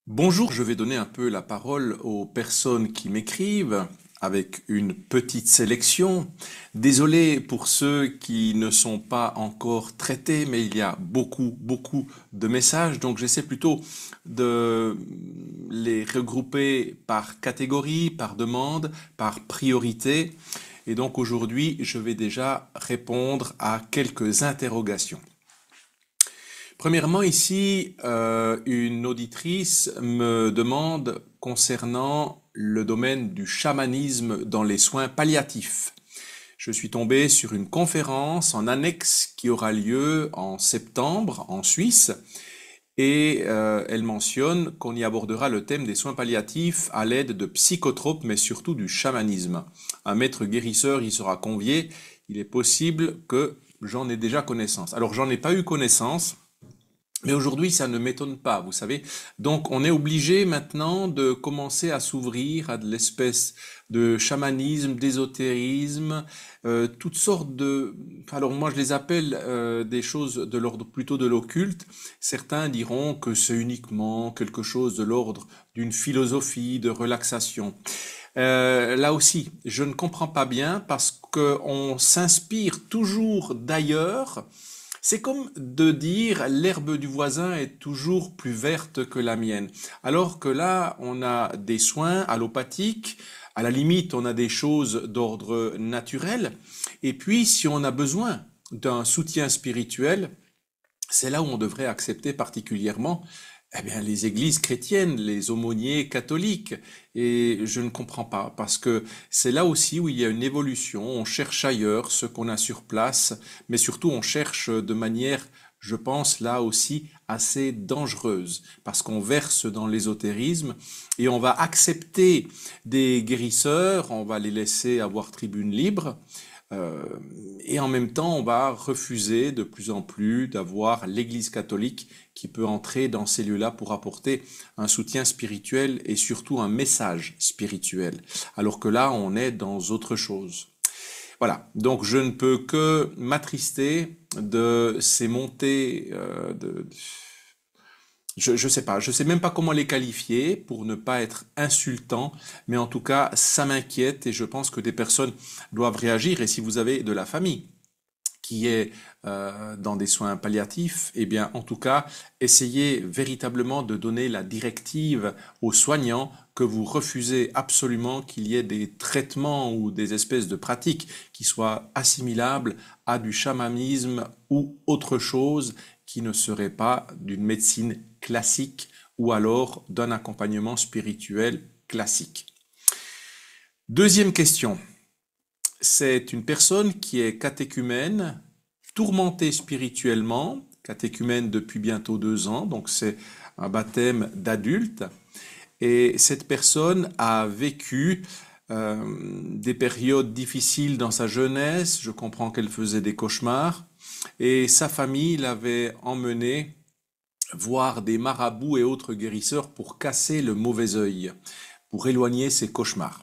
Bonjour, je vais donner un peu la parole aux personnes qui m'écrivent avec une petite sélection. Désolé pour ceux qui ne sont pas encore traités, mais il y a beaucoup de messages, donc j'essaie plutôt de les regrouper par catégorie, par demande, par priorité. Et donc aujourd'hui, je vais déjà répondre à quelques interrogations. Premièrement, ici, une auditrice me demande concernant le domaine du chamanisme dans les soins palliatifs. Je suis tombé sur une conférence en annexe qui aura lieu en septembre en Suisse et elle mentionne qu'on y abordera le thème des soins palliatifs à l'aide de psychotropes mais surtout du chamanisme. Un maître guérisseur y sera convié. Il est possible que j'en ai déjà connaissance. Alors j'en ai pas eu connaissance. Mais aujourd'hui, ça ne m'étonne pas, vous savez. Donc, on est obligé maintenant de commencer à s'ouvrir à de l'espèce de chamanisme, d'ésotérisme, toutes sortes de... Alors moi, je les appelle des choses de l'ordre plutôt de l'occulte. Certains diront que c'est uniquement quelque chose de l'ordre d'une philosophie de relaxation. Là aussi, je ne comprends pas bien parce qu'on s'inspire toujours d'ailleurs. C'est comme de dire l'herbe du voisin est toujours plus verte que la mienne. Alors que là, on a des soins allopathiques, à la limite, on a des choses d'ordre naturel. Et puis, si on a besoin d'un soutien spirituel, c'est là où on devrait accepter particulièrement les églises chrétiennes, les aumôniers catholiques. Et je ne comprends pas, parce que c'est là aussi où il y a une évolution. On cherche ailleurs ce qu'on a sur place, mais surtout on cherche de manière, je pense, là aussi assez dangereuse, parce qu'on verse dans l'ésotérisme et on va accepter des guérisseurs, on va les laisser avoir tribune libre. Euh, et en même temps, on va refuser de plus en plus d'avoir l'Église catholique qui peut entrer dans ces lieux-là pour apporter un soutien spirituel et surtout un message spirituel. Alors que là, on est dans autre chose. Voilà, donc je ne peux que m'attrister de ces montées je sais pas, je sais même pas comment les qualifier pour ne pas être insultant, mais en tout cas, ça m'inquiète et je pense que des personnes doivent réagir. Et si vous avez de la famille qui est dans des soins palliatifs, eh bien, en tout cas, essayez véritablement de donner la directive aux soignants que vous refusez absolument qu'il y ait des traitements ou des espèces de pratiques qui soient assimilables à du chamanisme ou autre chose qui ne serait pas d'une médecine classique ou alors d'un accompagnement spirituel classique. Deuxième question. C'est une personne qui est catéchumène, tourmentée spirituellement, catéchumène depuis bientôt 2 ans, donc c'est un baptême d'adulte. Et cette personne a vécu des périodes difficiles dans sa jeunesse. Je comprends qu'elle faisait des cauchemars. Et sa famille l'avait emmenée voir des marabouts et autres guérisseurs pour casser le mauvais œil, pour éloigner ses cauchemars.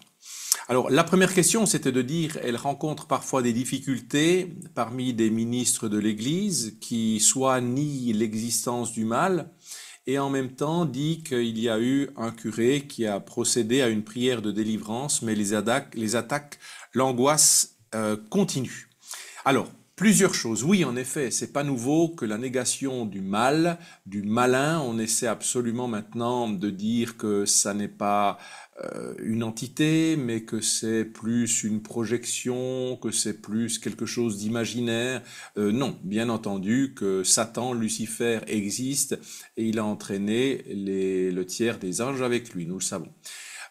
Alors, la première question, c'était de dire, elle rencontre parfois des difficultés parmi des ministres de l'Église qui soit nient l'existence du mal et en même temps dit qu'il y a eu un curé qui a procédé à une prière de délivrance, mais les attaques, l'angoisse continue. Alors, plusieurs choses. Oui, en effet, c'est pas nouveau que la négation du mal, du malin, on essaie absolument maintenant de dire que ça n'est pas une entité, mais que c'est plus une projection, que c'est plus quelque chose d'imaginaire. Non, bien entendu que Satan, Lucifer existe et il a entraîné le tiers des anges avec lui, nous le savons.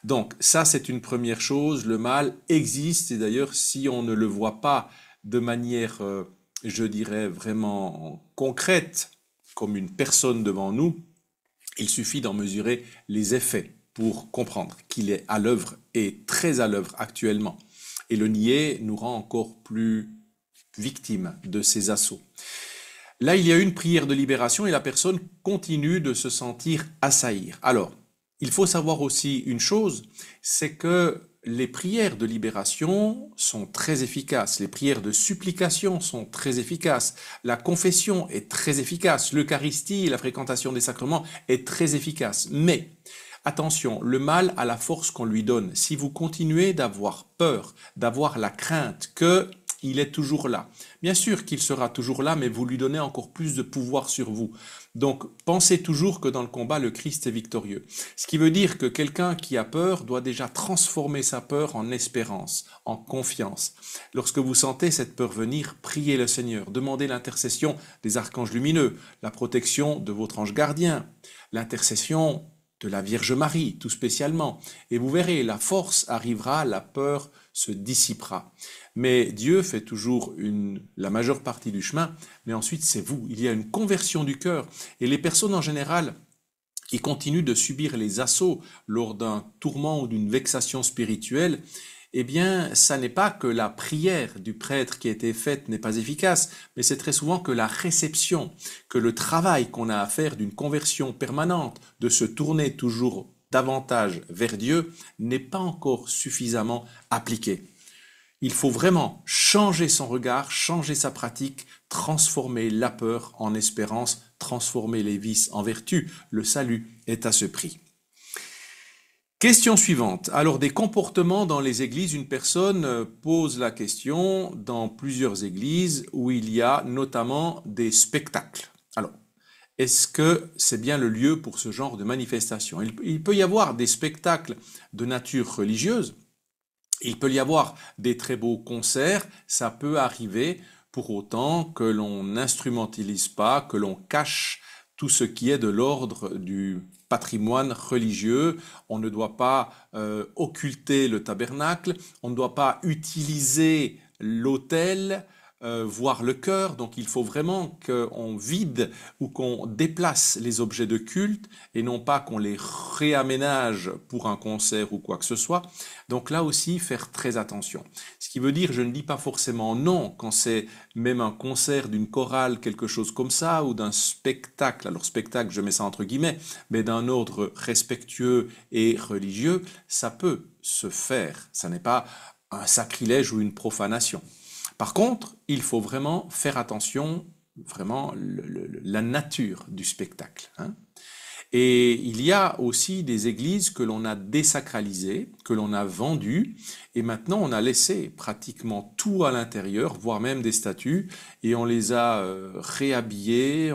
Donc ça, c'est une première chose. Le mal existe et d'ailleurs, si on ne le voit pas de manière, je dirais, vraiment concrète, comme une personne devant nous, il suffit d'en mesurer les effets pour comprendre qu'il est à l'œuvre et très à l'œuvre actuellement. Et le nier nous rend encore plus victimes de ces assauts. Là, il y a une prière de libération et la personne continue de se sentir assaillir. Alors, il faut savoir aussi une chose, c'est que les prières de libération sont très efficaces, les prières de supplication sont très efficaces, la confession est très efficace, l'Eucharistie, la fréquentation des sacrements est très efficace. Mais attention, le mal a la force qu'on lui donne. Si vous continuez d'avoir peur, d'avoir la crainte que il est toujours là. Bien sûr qu'il sera toujours là, mais vous lui donnez encore plus de pouvoir sur vous. Donc, pensez toujours que dans le combat, le Christ est victorieux. Ce qui veut dire que quelqu'un qui a peur doit déjà transformer sa peur en espérance, en confiance. Lorsque vous sentez cette peur venir, priez le Seigneur, demandez l'intercession des archanges lumineux, la protection de votre ange gardien, l'intercession de la Vierge Marie, tout spécialement. Et vous verrez, la force arrivera, la peur se dissipera. Mais Dieu fait toujours la majeure partie du chemin, mais ensuite c'est vous. Il y a une conversion du cœur. Et les personnes en général qui continuent de subir les assauts lors d'un tourment ou d'une vexation spirituelle, eh bien, ça n'est pas que la prière du prêtre qui a été faite n'est pas efficace, mais c'est très souvent que la réception, que le travail qu'on a à faire d'une conversion permanente, de se tourner toujours davantage vers Dieu, n'est pas encore suffisamment appliqué. Il faut vraiment changer son regard, changer sa pratique, transformer la peur en espérance, transformer les vices en vertu. Le salut est à ce prix. Question suivante. Alors, des comportements dans les églises, une personne pose la question dans plusieurs églises où il y a notamment des spectacles. Alors, est-ce que c'est bien le lieu pour ce genre de manifestation? Il peut y avoir des spectacles de nature religieuse, il peut y avoir des très beaux concerts, ça peut arriver pour autant que l'on n'instrumentalise pas, que l'on cache tout ce qui est de l'ordre du patrimoine religieux. On ne doit pas occulter le tabernacle, on ne doit pas utiliser l'autel, voire le cœur. Donc il faut vraiment qu'on vide ou qu'on déplace les objets de culte et non pas qu'on les réaménage pour un concert ou quoi que ce soit. Donc là aussi, faire très attention. Ce qui veut dire, je ne dis pas forcément non quand c'est même un concert d'une chorale, quelque chose comme ça, ou d'un spectacle. Alors spectacle, je mets ça entre guillemets, mais d'un ordre respectueux et religieux, ça peut se faire. Ça n'est pas un sacrilège ou une profanation. Par contre, il faut vraiment faire attention, vraiment, la nature du spectacle, hein. Et il y a aussi des églises que l'on a désacralisées, que l'on a vendues, et maintenant on a laissé pratiquement tout à l'intérieur, voire même des statues, et on les a réhabillées,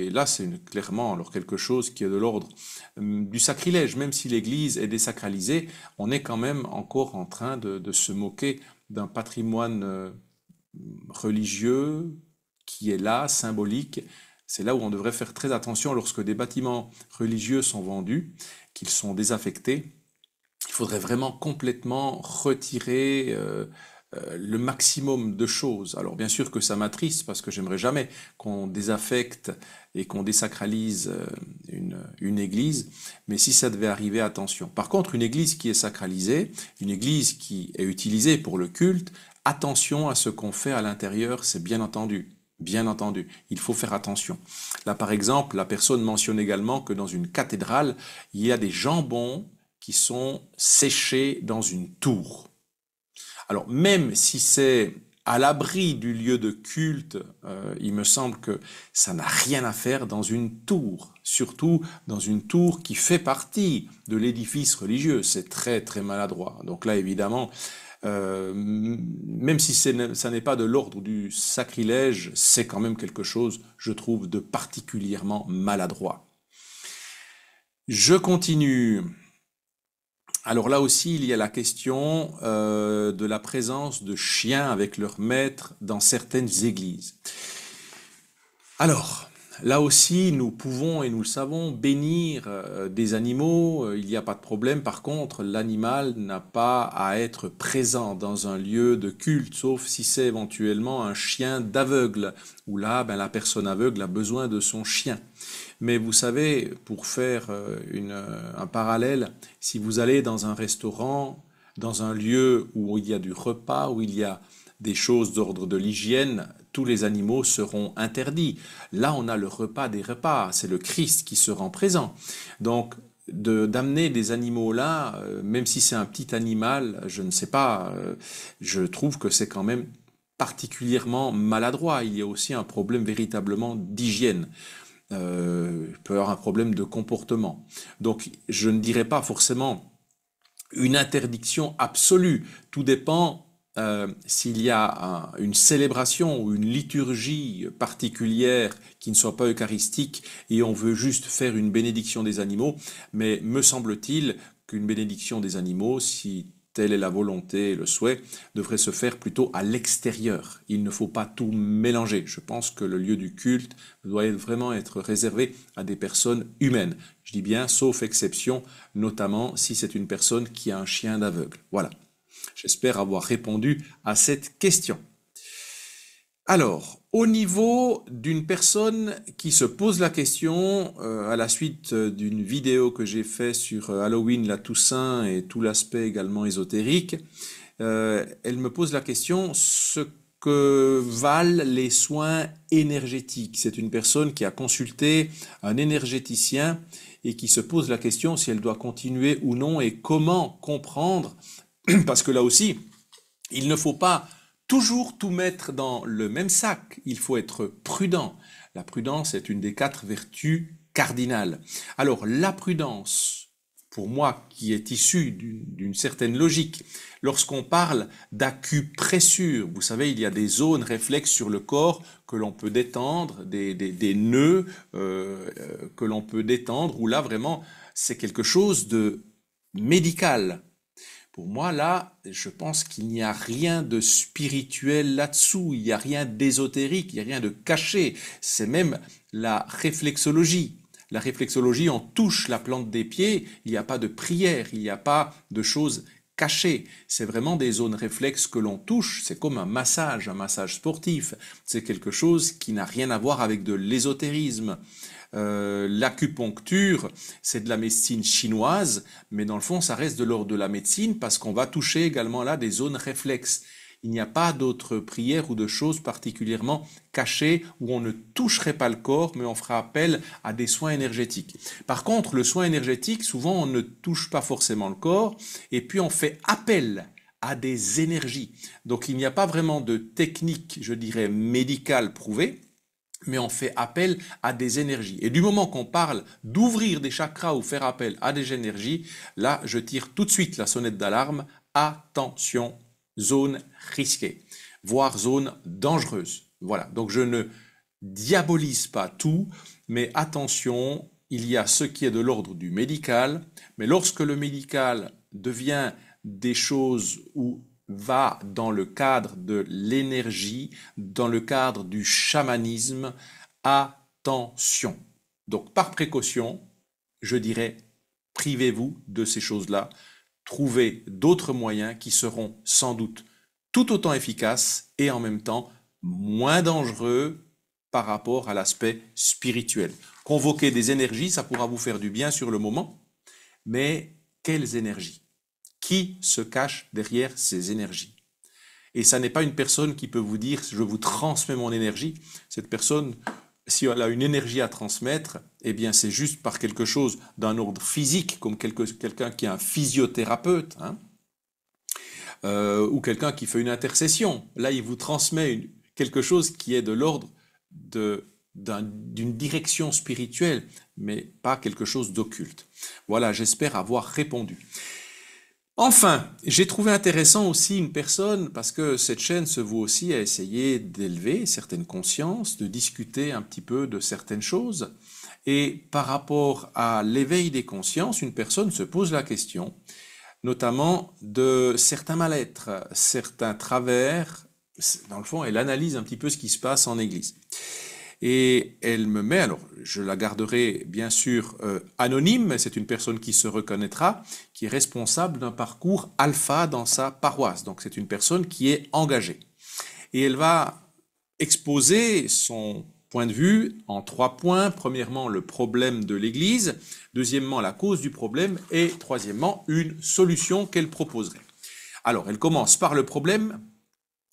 là c'est clairement alors quelque chose qui est de l'ordre du sacrilège. Même si l'église est désacralisée, on est quand même encore en train de se moquer d'un patrimoine religieux qui est là, symbolique. C'est là où on devrait faire très attention lorsque des bâtiments religieux sont vendus, qu'ils sont désaffectés. Il faudrait vraiment complètement retirer le maximum de choses. Alors bien sûr que ça m'attriste parce que j'aimerais jamais qu'on désaffecte et qu'on désacralise une église, mais si ça devait arriver, attention. Par contre, une église qui est sacralisée, une église qui est utilisée pour le culte, attention à ce qu'on fait à l'intérieur, c'est bien entendu. Bien entendu, il faut faire attention. Là, par exemple, la personne mentionne également que dans une cathédrale, il y a des jambons qui sont séchés dans une tour. Alors, même si c'est à l'abri du lieu de culte, il me semble que ça n'a rien à faire dans une tour, surtout dans une tour qui fait partie de l'édifice religieux. C'est très, très maladroit. Donc là, évidemment, même si ça n'est pas de l'ordre du sacrilège, c'est quand même quelque chose, je trouve, de particulièrement maladroit. Je continue. Alors là aussi, il y a la question de la présence de chiens avec leur maître dans certaines églises. Alors, là aussi, nous pouvons, et nous le savons, bénir des animaux, il n'y a pas de problème. Par contre, l'animal n'a pas à être présent dans un lieu de culte, sauf si c'est éventuellement un chien d'aveugle, où là, la personne aveugle a besoin de son chien. Mais vous savez, pour faire un parallèle, si vous allez dans un restaurant, dans un lieu où il y a du repas, où il y a des choses d'ordre de l'hygiène, tous les animaux seront interdits. Là, on a le repas des repas, c'est le Christ qui se rend présent. Donc, d'amener des animaux là, même si c'est un petit animal, je ne sais pas, je trouve que c'est quand même particulièrement maladroit. Il y a aussi un problème véritablement d'hygiène. Il peut y avoir un problème de comportement. Donc, je ne dirais pas forcément une interdiction absolue. Tout dépend s'il y a une célébration ou une liturgie particulière qui ne soit pas eucharistique et on veut juste faire une bénédiction des animaux. Mais me semble-t-il qu'une bénédiction des animaux, si telle est la volonté et le souhait, devrait se faire plutôt à l'extérieur. Il ne faut pas tout mélanger. Je pense que le lieu du culte doit vraiment être réservé à des personnes humaines. Je dis bien, sauf exception, notamment si c'est une personne qui a un chien d'aveugle. Voilà. J'espère avoir répondu à cette question. Alors, au niveau d'une personne qui se pose la question, à la suite d'une vidéo que j'ai faite sur Halloween, la Toussaint et tout l'aspect également ésotérique, elle me pose la question, ce que valent les soins énergétiques. C'est une personne qui a consulté un énergéticien et qui se pose la question si elle doit continuer ou non et comment comprendre, parce que là aussi, il ne faut pas toujours tout mettre dans le même sac, il faut être prudent. La prudence est une des 4 vertus cardinales. Alors la prudence, pour moi qui est issue d'une certaine logique, lorsqu'on parle d'acupressure, vous savez, il y a des zones réflexes sur le corps que l'on peut détendre, des nœuds que l'on peut détendre, où là vraiment c'est quelque chose de médical. Pour moi, là, je pense qu'il n'y a rien de spirituel là-dessous, il n'y a rien d'ésotérique, il n'y a rien de caché. C'est même la réflexologie. La réflexologie, on touche la plante des pieds, il n'y a pas de prière, il n'y a pas de choses cachées. C'est vraiment des zones réflexes que l'on touche, c'est comme un massage sportif. C'est quelque chose qui n'a rien à voir avec de l'ésotérisme. L'acupuncture, c'est de la médecine chinoise, mais dans le fond, ça reste de l'ordre de la médecine parce qu'on va toucher également là des zones réflexes. Il n'y a pas d'autres prières ou de choses particulièrement cachées où on ne toucherait pas le corps, mais on fera appel à des soins énergétiques. Par contre, le soin énergétique, souvent, on ne touche pas forcément le corps, et puis on fait appel à des énergies. Donc, il n'y a pas vraiment de technique, je dirais, médicale prouvée, mais on fait appel à des énergies. Et du moment qu'on parle d'ouvrir des chakras ou faire appel à des énergies, là, je tire tout de suite la sonnette d'alarme. Attention, zone risquée, voire zone dangereuse. Voilà, donc je ne diabolise pas tout, mais attention, il y a ce qui est de l'ordre du médical, mais lorsque le médical devient des choses où va dans le cadre de l'énergie, dans le cadre du chamanisme, attention. Donc par précaution, je dirais, privez-vous de ces choses-là, trouvez d'autres moyens qui seront sans doute tout autant efficaces et en même temps moins dangereux par rapport à l'aspect spirituel. Convoquer des énergies, ça pourra vous faire du bien sur le moment, mais quelles énergies ? Qui se cache derrière ces énergies? Et ça n'est pas une personne qui peut vous dire je vous transmets mon énergie. Cette personne, si elle a une énergie à transmettre, eh bien c'est juste par quelque chose d'un ordre physique, comme quelqu'un qui est un physiothérapeute, ou quelqu'un qui fait une intercession. Là, il vous transmet quelque chose qui est de l'ordre d'une direction spirituelle, mais pas quelque chose d'occulte. Voilà, j'espère avoir répondu. Enfin, j'ai trouvé intéressant aussi une personne, parce que cette chaîne se voue aussi à essayer d'élever certaines consciences, de discuter un petit peu de certaines choses. Et par rapport à l'éveil des consciences, une personne se pose la question, notamment de certains mal-être, certains travers. Dans le fond, elle analyse un petit peu ce qui se passe en Église. Et elle me met, alors je la garderai bien sûr anonyme, mais c'est une personne qui se reconnaîtra, qui est responsable d'un parcours alpha dans sa paroisse. Donc c'est une personne qui est engagée. Et elle va exposer son point de vue en 3 points. Premièrement, le problème de l'Église. Deuxièmement, la cause du problème. Et troisièmement, une solution qu'elle proposerait. Alors, elle commence par le problème.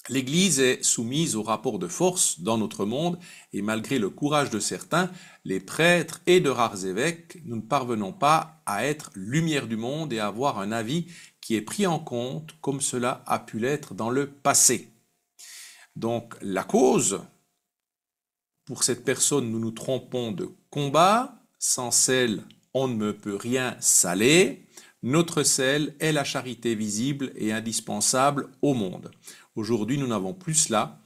L'Église est soumise au rapport de force dans notre monde et malgré le courage de certains, les prêtres et de rares évêques, nous ne parvenons pas à être lumière du monde et à avoir un avis qui est pris en compte comme cela a pu l'être dans le passé. Donc la cause, pour cette personne, nous nous trompons de combat, sans celle, on ne peut rien saler. Notre sel est la charité visible et indispensable au monde. Aujourd'hui, nous n'avons plus cela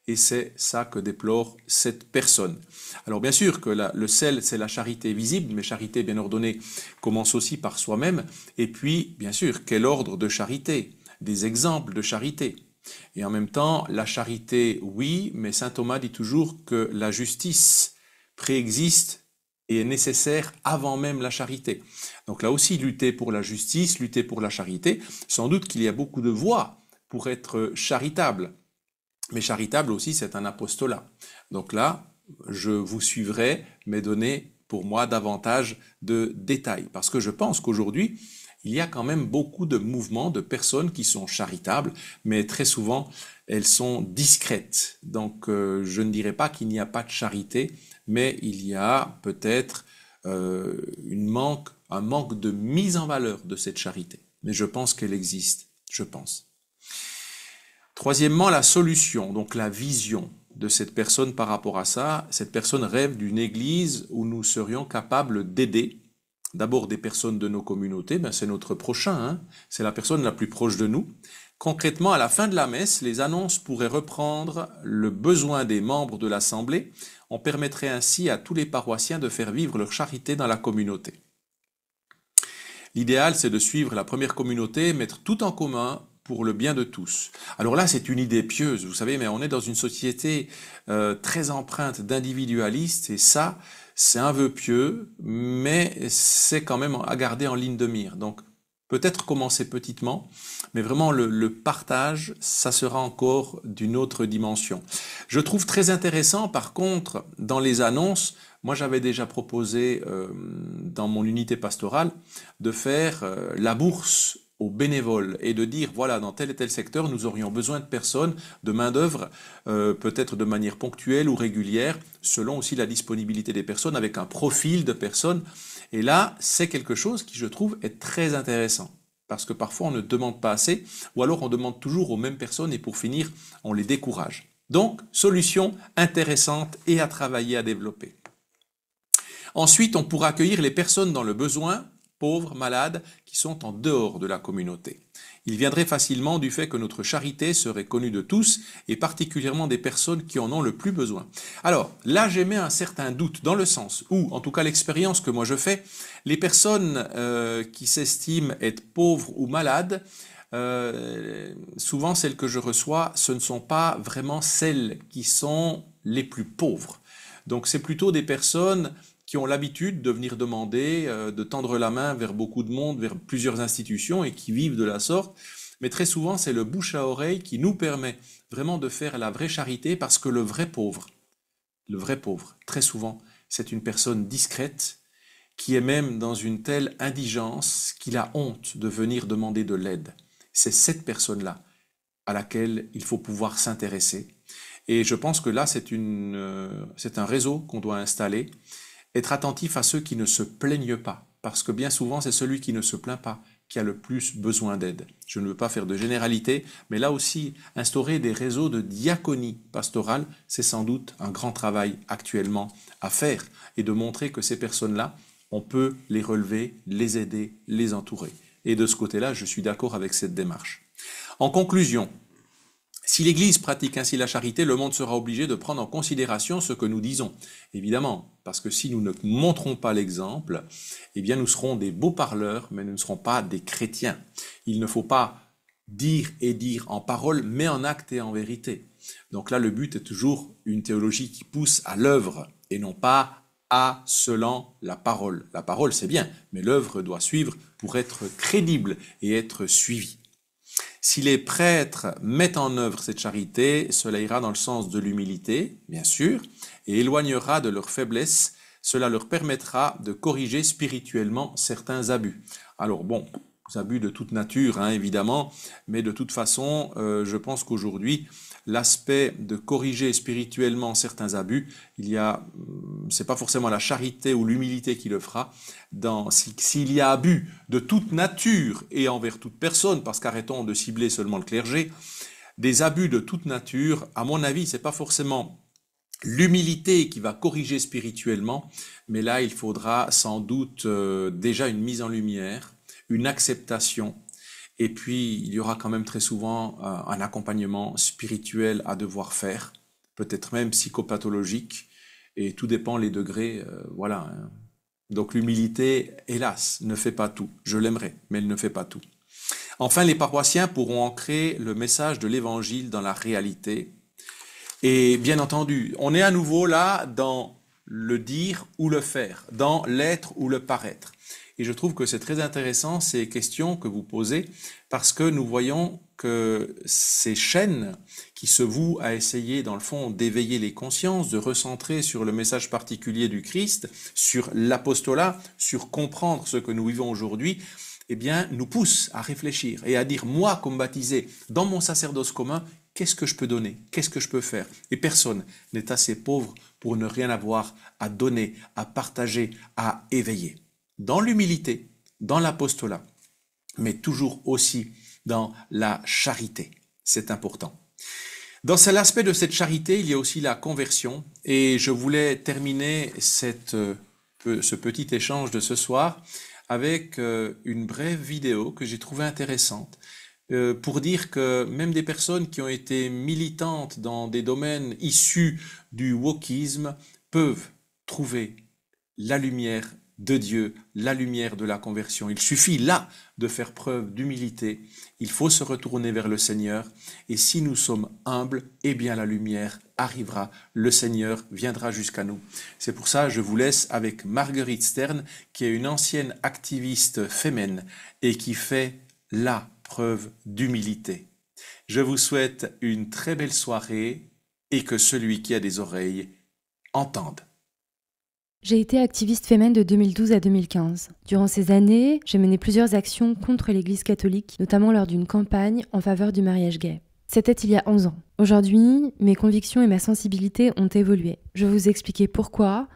et c'est ça que déplore cette personne. Alors bien sûr que le sel, c'est la charité visible, mais charité bien ordonnée commence aussi par soi-même. Et puis, bien sûr, quel ordre de charité? Des exemples de charité. Et en même temps, la charité, oui, mais saint Thomas dit toujours que la justice préexiste et est nécessaire avant même la charité. Donc là aussi, lutter pour la justice, lutter pour la charité, sans doute qu'il y a beaucoup de voies pour être charitable. Mais charitable aussi, c'est un apostolat. Donc là, je vous suivrai, mais donnez pour moi davantage de détails. Parce que je pense qu'aujourd'hui, il y a quand même beaucoup de mouvements de personnes qui sont charitables, mais très souvent, elles sont discrètes. Donc, je ne dirais pas qu'il n'y a pas de charité, mais il y a peut-être un manque de mise en valeur de cette charité. Mais je pense qu'elle existe, je pense. Troisièmement, la solution, donc la vision de cette personne par rapport à ça. Cette personne rêve d'une église où nous serions capables d'aider d'abord des personnes de nos communautés, ben c'est notre prochain, hein, c'est la personne la plus proche de nous. Concrètement, à la fin de la messe, les annonces pourraient reprendre le besoin des membres de l'Assemblée. On permettrait ainsi à tous les paroissiens de faire vivre leur charité dans la communauté. L'idéal, c'est de suivre la première communauté, mettre tout en commun pour le bien de tous. Alors là, c'est une idée pieuse, vous savez, mais on est dans une société très empreinte d'individualistes, et ça, c'est un vœu pieux, mais c'est quand même à garder en ligne de mire. Donc, peut-être commencer petitement, mais vraiment le partage, ça sera encore d'une autre dimension. Je trouve très intéressant, par contre, dans les annonces, moi j'avais déjà proposé dans mon unité pastorale de faire la bourse aux bénévoles et de dire, voilà, dans tel et tel secteur, nous aurions besoin de personnes, de main-d'œuvre, peut-être de manière ponctuelle ou régulière, selon aussi la disponibilité des personnes, avec un profil de personnes. Et là, c'est quelque chose qui, je trouve, est très intéressant. Parce que parfois, on ne demande pas assez, ou alors on demande toujours aux mêmes personnes, et pour finir, on les décourage. Donc, solution intéressante et à travailler, à développer. Ensuite, on pourra accueillir les personnes dans le besoin, pauvres, malades, qui sont en dehors de la communauté. Il viendrait facilement du fait que notre charité serait connue de tous, et particulièrement des personnes qui en ont le plus besoin. Alors, là, j'émets un certain doute, dans le sens où, en tout cas l'expérience que moi je fais, les personnes qui s'estiment être pauvres ou malades, souvent celles que je reçois, ce ne sont pas vraiment celles qui sont les plus pauvres. Donc c'est plutôt des personnes qui ont l'habitude de venir demander, de tendre la main vers beaucoup de monde, vers plusieurs institutions et qui vivent de la sorte. Mais très souvent, c'est le bouche à oreille qui nous permet vraiment de faire la vraie charité parce que le vrai pauvre, très souvent, c'est une personne discrète qui est même dans une telle indigence qu'il a honte de venir demander de l'aide. C'est cette personne-là à laquelle il faut pouvoir s'intéresser. Et je pense que là, c'est un réseau qu'on doit installer. Être attentif à ceux qui ne se plaignent pas, parce que bien souvent, c'est celui qui ne se plaint pas qui a le plus besoin d'aide. Je ne veux pas faire de généralité, mais là aussi, instaurer des réseaux de diaconie pastorale, c'est sans doute un grand travail actuellement à faire, et de montrer que ces personnes-là, on peut les relever, les aider, les entourer. Et de ce côté-là, je suis d'accord avec cette démarche. En conclusion, si l'Église pratique ainsi la charité, le monde sera obligé de prendre en considération ce que nous disons. Évidemment, parce que si nous ne montrons pas l'exemple, eh bien nous serons des beaux parleurs, mais nous ne serons pas des chrétiens. Il ne faut pas dire et dire en parole, mais en acte et en vérité. Donc là, le but est toujours une théologie qui pousse à l'œuvre, et non pas à selon la parole. La parole, c'est bien, mais l'œuvre doit suivre pour être crédible et être suivie. Si les prêtres mettent en œuvre cette charité, cela ira dans le sens de l'humilité, bien sûr, et éloignera de leur faiblesse. Cela leur permettra de corriger spirituellement certains abus. Alors bon, abus de toute nature, hein, évidemment, mais de toute façon, je pense qu'aujourd'hui, l'aspect de corriger spirituellement certains abus, c'est pas forcément la charité ou l'humilité qui le fera. S'il y a abus de toute nature et envers toute personne, parce qu'arrêtons de cibler seulement le clergé, des abus de toute nature, à mon avis, c'est pas forcément l'humilité qui va corriger spirituellement, mais là, il faudra sans doute déjà une mise en lumière, une acceptation, et puis il y aura quand même très souvent un accompagnement spirituel à devoir faire, peut-être même psychopathologique, et tout dépend les degrés, voilà. Donc l'humilité, hélas, ne fait pas tout. Je l'aimerais, mais elle ne fait pas tout. Enfin, les paroissiens pourront ancrer le message de l'Évangile dans la réalité. Et bien entendu, on est à nouveau là dans le dire ou le faire, dans l'être ou le paraître. Et je trouve que c'est très intéressant ces questions que vous posez, parce que nous voyons que ces chaînes qui se vouent à essayer, dans le fond, d'éveiller les consciences, de recentrer sur le message particulier du Christ, sur l'apostolat, sur comprendre ce que nous vivons aujourd'hui, eh bien, nous poussent à réfléchir et à dire, moi, comme baptisé, dans mon sacerdoce commun, qu'est-ce que je peux donner? Qu'est-ce que je peux faire? Et personne n'est assez pauvre pour ne rien avoir à donner, à partager, à éveiller. Dans l'humilité, dans l'apostolat, mais toujours aussi dans la charité. C'est important. Dans l'aspect de cette charité, il y a aussi la conversion. Et je voulais terminer ce petit échange de ce soir avec une brève vidéo que j'ai trouvée intéressante. Pour dire que même des personnes qui ont été militantes dans des domaines issus du wokisme peuvent trouver la lumière de Dieu, la lumière de la conversion. Il suffit là de faire preuve d'humilité. Il faut se retourner vers le Seigneur. Et si nous sommes humbles, eh bien la lumière arrivera. Le Seigneur viendra jusqu'à nous. C'est pour ça que je vous laisse avec Marguerite Stern, qui est une ancienne activiste féminine et qui fait la preuve d'humilité. Je vous souhaite une très belle soirée et que celui qui a des oreilles entende. J'ai été activiste féminine de 2012 à 2015. Durant ces années, j'ai mené plusieurs actions contre l'Église catholique, notamment lors d'une campagne en faveur du mariage gay. C'était il y a 11 ans. Aujourd'hui, mes convictions et ma sensibilité ont évolué. Je vais vous expliquer pourquoi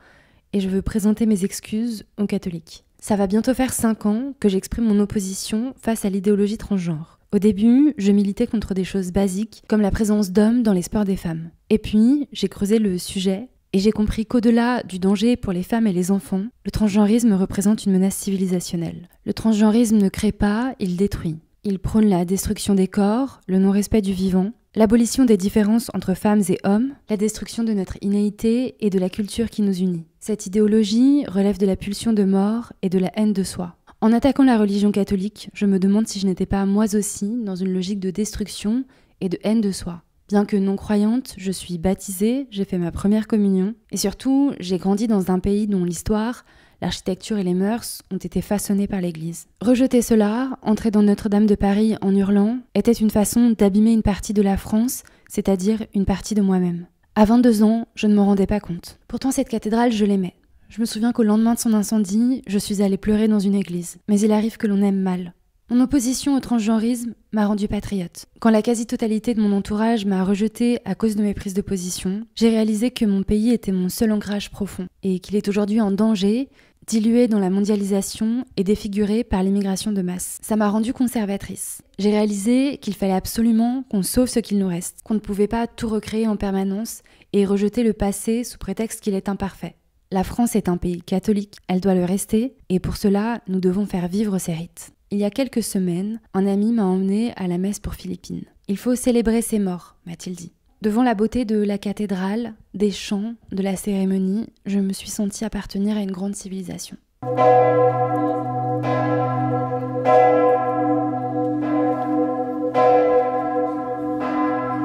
et je veux présenter mes excuses aux catholiques. Ça va bientôt faire 5 ans que j'exprime mon opposition face à l'idéologie transgenre. Au début, je militais contre des choses basiques comme la présence d'hommes dans les sports des femmes. Et puis, j'ai creusé le sujet et j'ai compris qu'au-delà du danger pour les femmes et les enfants, le transgenrisme représente une menace civilisationnelle. Le transgenrisme ne crée pas, il détruit. Il prône la destruction des corps, le non-respect du vivant, l'abolition des différences entre femmes et hommes, la destruction de notre innéité et de la culture qui nous unit. Cette idéologie relève de la pulsion de mort et de la haine de soi. En attaquant la religion catholique, je me demande si je n'étais pas moi aussi dans une logique de destruction et de haine de soi. Bien que non-croyante, je suis baptisée, j'ai fait ma première communion et surtout, j'ai grandi dans un pays dont l'histoire, l'architecture et les mœurs ont été façonnées par l'Église. Rejeter cela, entrer dans Notre-Dame de Paris en hurlant, était une façon d'abîmer une partie de la France, c'est-à-dire une partie de moi-même. À 22 ans, je ne m'en rendais pas compte. Pourtant, cette cathédrale, je l'aimais. Je me souviens qu'au lendemain de son incendie, je suis allée pleurer dans une église. Mais il arrive que l'on aime mal. Mon opposition au transgenrisme m'a rendue patriote. Quand la quasi-totalité de mon entourage m'a rejetée à cause de mes prises de position, j'ai réalisé que mon pays était mon seul ancrage profond et qu'il est aujourd'hui en danger, dilué dans la mondialisation et défiguré par l'immigration de masse. Ça m'a rendue conservatrice. J'ai réalisé qu'il fallait absolument qu'on sauve ce qu'il nous reste, qu'on ne pouvait pas tout recréer en permanence et rejeter le passé sous prétexte qu'il est imparfait. La France est un pays catholique, elle doit le rester, et pour cela, nous devons faire vivre ses rites. Il y a quelques semaines, un ami m'a emmenée à la messe pour Philippine. Il faut célébrer ses morts, m'a-t-il dit. Devant la beauté de la cathédrale, des chants, de la cérémonie, je me suis sentie appartenir à une grande civilisation.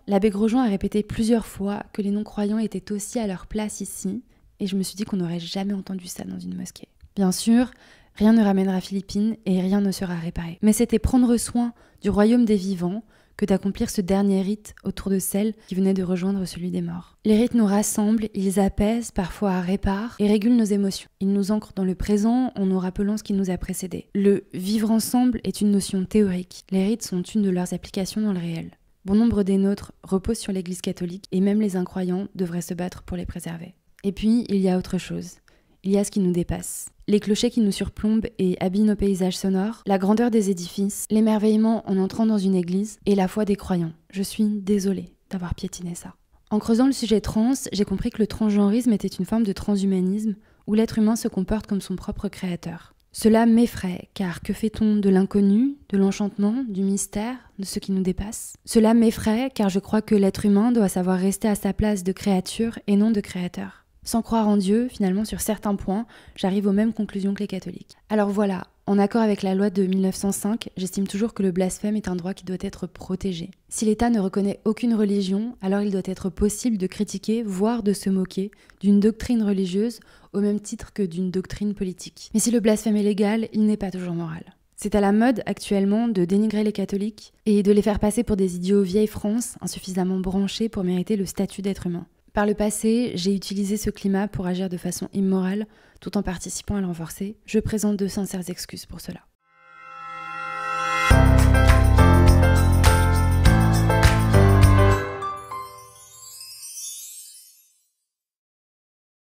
L'abbé Grosjean a répété plusieurs fois que les non-croyants étaient aussi à leur place ici, et je me suis dit qu'on n'aurait jamais entendu ça dans une mosquée. Bien sûr, rien ne ramènera Philippine et rien ne sera réparé. Mais c'était prendre soin du royaume des vivants que d'accomplir ce dernier rite autour de celle qui venait de rejoindre celui des morts. Les rites nous rassemblent, ils apaisent, parfois réparent et régulent nos émotions. Ils nous ancrent dans le présent en nous rappelant ce qui nous a précédés. Le vivre ensemble est une notion théorique. Les rites sont une de leurs applications dans le réel. Bon nombre des nôtres reposent sur l'Église catholique et même les incroyants devraient se battre pour les préserver. Et puis, il y a autre chose. Il y a ce qui nous dépasse. Les clochers qui nous surplombent et habillent nos paysages sonores, la grandeur des édifices, l'émerveillement en entrant dans une église et la foi des croyants. Je suis désolée d'avoir piétiné ça. En creusant le sujet trans, j'ai compris que le transgenrisme était une forme de transhumanisme où l'être humain se comporte comme son propre créateur. Cela m'effraie, car que fait-on de l'inconnu, de l'enchantement, du mystère, de ce qui nous dépasse ? Cela m'effraie, car je crois que l'être humain doit savoir rester à sa place de créature et non de créateur. Sans croire en Dieu, finalement, sur certains points, j'arrive aux mêmes conclusions que les catholiques. Alors voilà, en accord avec la loi de 1905, j'estime toujours que le blasphème est un droit qui doit être protégé. Si l'État ne reconnaît aucune religion, alors il doit être possible de critiquer, voire de se moquer, d'une doctrine religieuse au même titre que d'une doctrine politique. Mais si le blasphème est légal, il n'est pas toujours moral. C'est à la mode actuellement de dénigrer les catholiques et de les faire passer pour des idiots vieille France, insuffisamment branchés pour mériter le statut d'être humain. Par le passé, j'ai utilisé ce climat pour agir de façon immorale, tout en participant à le renforcer. Je présente de sincères excuses pour cela.